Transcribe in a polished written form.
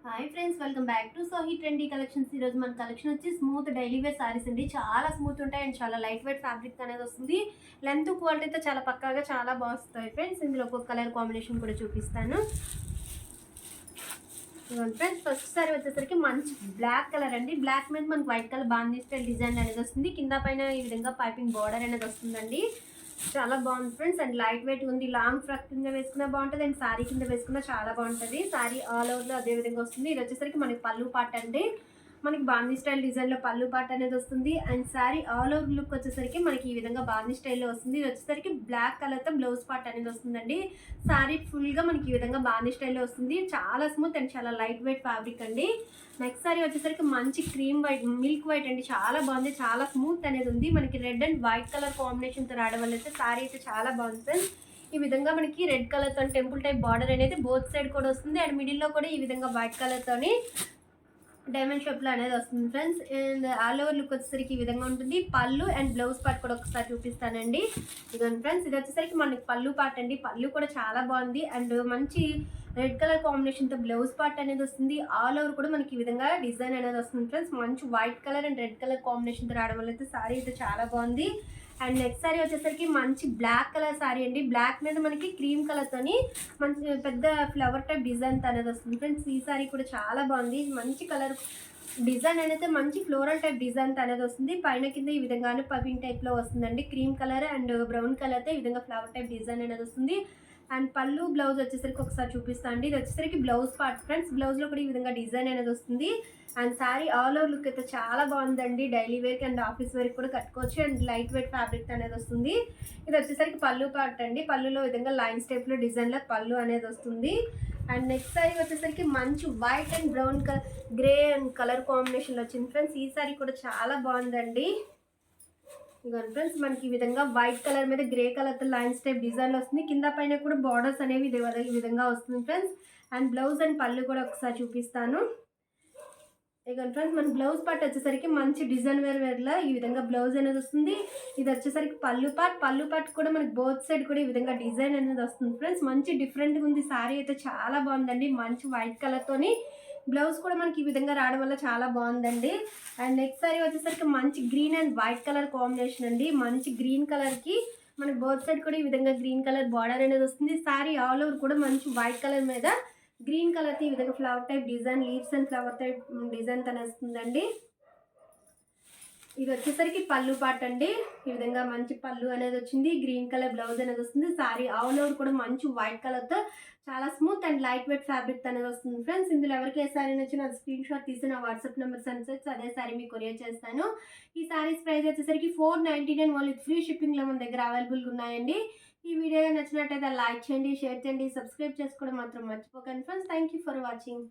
Hi friends, welcome back to Sohi trendy collections. ఈరోజు మన collection వచ్చి స్మూత్ డైలీ వేర్ సారీస్ అండి. చాలా స్మూత్ ఉంటాయి అండ్ చాలా లైట్ వెయిట్ ఫ్యాబ్రిక్ అనేది వస్తుంది. లెంత్ క్వాలిటీ అయితే చాలా పక్కాగా చాలా బాగుస్తాయి ఫ్రెండ్స్. ఇందులో ఒక కలర్ కాంబినేషన్ కూడా చూపిస్తాను ఫ్రెండ్స్. ఫస్ట్ సారీ వచ్చేసరికి మంచి బ్లాక్ కలర్ అండి. బ్లాక్ మీద మనకి వైట్ కలర్ బాందీ స్టైల్ డిజైన్ అనేది వస్తుంది. కింద పైన ఈ విధంగా పైపింగ్ బార్డర్ అనేది వస్తుందండి. చాలా బాగుంది ఫ్రెండ్స్ అండ్ లైట్ వెయిట్ ఉంది. లాంగ్ ఫ్రాక్ కింద వేసుకున్నా బాగుంటుంది అండ్ శారీ కింద వేసుకున్నా చాలా బాగుంటుంది. శారీ ఆల్ ఓవర్లో అదే విధంగా వస్తుంది. ఇది వచ్చేసరికి మనకి పళ్ళు పార్ట్ అండి. మనకి బాందీ స్టైల్ డిజైన్లో పళ్ళు పార్ట్ అనేది వస్తుంది and sari all over look వచ్చేసరికి మనకి ఈ విధంగా బాందీ స్టైల్లో వస్తుంది. ఇది వచ్చేసరికి బ్లాక్ కలర్తో బ్లౌజ్ పార్ట్ అనేది వస్తుందండి. శారీ ఫుల్గా మనకి ఈ విధంగా బాందీ స్టైల్లో వస్తుంది. చాలా స్మూత్ అండ్ చాలా లైట్ వెయిట్ ఫ్యాబ్రిక్ అండి. నెక్స్ట్ సారీ వచ్చేసరికి మంచి క్రీమ్ వైట్, మిల్క్ వైట్ అండి. చాలా బాగుంది, చాలా స్మూత్ అనేది ఉంది. మనకి రెడ్ అండ్ వైట్ కలర్ కాంబినేషన్తో రావడం వల్ల అయితే సారీ అయితే చాలా బాగుంది ఫ్రెండ్స్. ఈ విధంగా మనకి రెడ్ కలర్తో టెంపుల్ టైప్ బార్డర్ అనేది బోత్ సైడ్ కూడా వస్తుంది అండ్ మిడిల్లో కూడా ఈ విధంగా వైట్ కలర్తోని డైమండ్ షేప్లో అనేది వస్తుంది friends. And all over look వచ్చేసరికి ఈ విధంగా ఉంటుంది. పళ్ళు అండ్ బ్లౌజ్ పార్ట్ కూడా ఒకసారి చూపిస్తానండి. ఇదిగోండి ఫ్రెండ్స్, ఇది వచ్చేసరికి మనకి పళ్ళు పార్ట్ అండి. పళ్ళు కూడా చాలా బాగుంది అండ్ మంచి రెడ్ కలర్ కాంబినేషన్తో బ్లౌజ్ పార్ట్ అనేది వస్తుంది. ఆల్ ఓవర్ కూడా మనకి ఈ విధంగా డిజైన్ అనేది వస్తుంది ఫ్రెండ్స్. మంచి white colour and red colour కాంబినేషన్తో రావడం వల్ల అయితే సారీ అయితే చాలా బాగుంది. అండ్ నెక్స్ట్ సారీ వచ్చేసరికి మంచి బ్లాక్ కలర్ సారీ అండి. బ్లాక్ మీద మనకి క్రీమ్ కలర్తోని మంచి పెద్ద ఫ్లవర్ టైప్ డిజైన్ అనేది వస్తుంది ఫ్రెండ్స్. ఈ సారీ కూడా చాలా బాగుంది. మంచి కలర్ డిజైన్ అనేది మంచి ఫ్లోరల్ టైప్ డిజైన్ అనేది వస్తుంది. పైన కింద ఈ విధంగానే పపింగ్ టైప్లో వస్తుందండి. క్రీమ్ కలర్ అండ్ బ్రౌన్ కలర్తో ఈ విధంగా ఫ్లవర్ టైప్ డిజైన్ అనేది వస్తుంది. అండ్ పళ్ళు బ్లౌజ్ వచ్చేసరికి ఒకసారి చూపిస్తాను అండి. ఇది వచ్చేసరికి బ్లౌజ్ పార్ట్ ఫ్రెండ్స్. బ్లౌజ్లో కూడా ఈ విధంగా డిజైన్ అనేది వస్తుంది. And sari all over look అయితే చాలా బాగుందండి. డైలీ వేర్కి అండ్ ఆఫీస్ వేర్కి కూడా కట్టుకోవచ్చు అండ్ లైట్ వెయిట్ ఫ్యాబ్రిక్ అనేది వస్తుంది. ఇది వచ్చేసరికి పళ్ళు పార్ట్ అండి. పళ్ళులో విధంగా లైన్స్ టైప్లో డిజైన్లో పళ్ళు అనేది వస్తుంది. అండ్ నెక్స్ట్ సారీ వచ్చేసరికి మంచి white and brown colour, grey and colour కాంబినేషన్లో వచ్చింది ఫ్రెండ్స్. ఈ సారీ కూడా చాలా బాగుందండి. ఇదిగోండి ఫ్రెండ్స్, మనకి ఈ విధంగా వైట్ కలర్ మీద గ్రే కలర్తో లైన్స్ టైప్ డిజైన్ వస్తుంది. కింద పైన కూడా బార్డర్స్ అనేవి ఈ విధంగా వస్తుంది ఫ్రెండ్స్. అండ్ బ్లౌజ్ అండ్ పళ్ళు కూడా ఒకసారి చూపిస్తాను. ఇదిగోండి ఫ్రెండ్స్, మన బ్లౌజ్ పార్ట్ వచ్చేసరికి మంచి డిజైన్ వేర్లో ఈ విధంగా బ్లౌజ్ అనేది వస్తుంది. ఇది వచ్చేసరికి పళ్ళు పార్ట్ కూడా మనకి బోత్ సైడ్ కూడా ఈ విధంగా డిజైన్ అనేది వస్తుంది ఫ్రెండ్స్. మంచి డిఫరెంట్గా ఉంది. శారీ అయితే చాలా బాగుందండి. మంచి వైట్ కలర్తోని బ్లౌజ్ కూడా మనకి ఈ విధంగా రావడం వల్ల చాలా బాగుందండి. అండ్ నెక్స్ట్ సారీ వచ్చేసరికి మంచి green and white colour combination అండి. మంచి గ్రీన్ కలర్కి మనకి బోత్ సైడ్ కూడా ఈ విధంగా గ్రీన్ కలర్ బార్డర్ అనేది వస్తుంది. శారీ ఆల్ ఓవర్ కూడా మంచి వైట్ కలర్ మీద గ్రీన్ కలర్కి ఈ విధంగా flower type design, leaves and flower type design తన వస్తుందండి. ఇది వచ్చేసరికి పళ్ళు పార్ట్ అండి. ఈ విధంగా మంచి పళ్ళు అనేది వచ్చింది. గ్రీన్ కలర్ బ్లౌజ్ అనేది వస్తుంది. సారీ ఆల్ ఓవర్ కూడా మంచి వైట్ కలర్తో చాలా smooth and light weight fabric అనేది వస్తుంది ఫ్రెండ్స్. ఇందులో ఎవరికి ఏ సారీ నచ్చిన స్క్రీన్ షాట్ తీసి నా వాట్సాప్ నెంబర్ సెండ్ చేసి అదే సారీ మీకు కొరియర్ చేస్తాను. ఈ సారీస్ ప్రైస్ వచ్చేసరికి 499 ఓన్లీ. ఫ్రీ షిప్పింగ్లో మన దగ్గర అవైలబుల్గా ఉన్నాయండి. ఈ వీడియో నచ్చినట్టయితే లైక్ చేయండి, షేర్ చేయండి, సబ్స్క్రైబ్ చేసుకోవడం మాత్రం మర్చిపోకండి friends. Thank you for watching.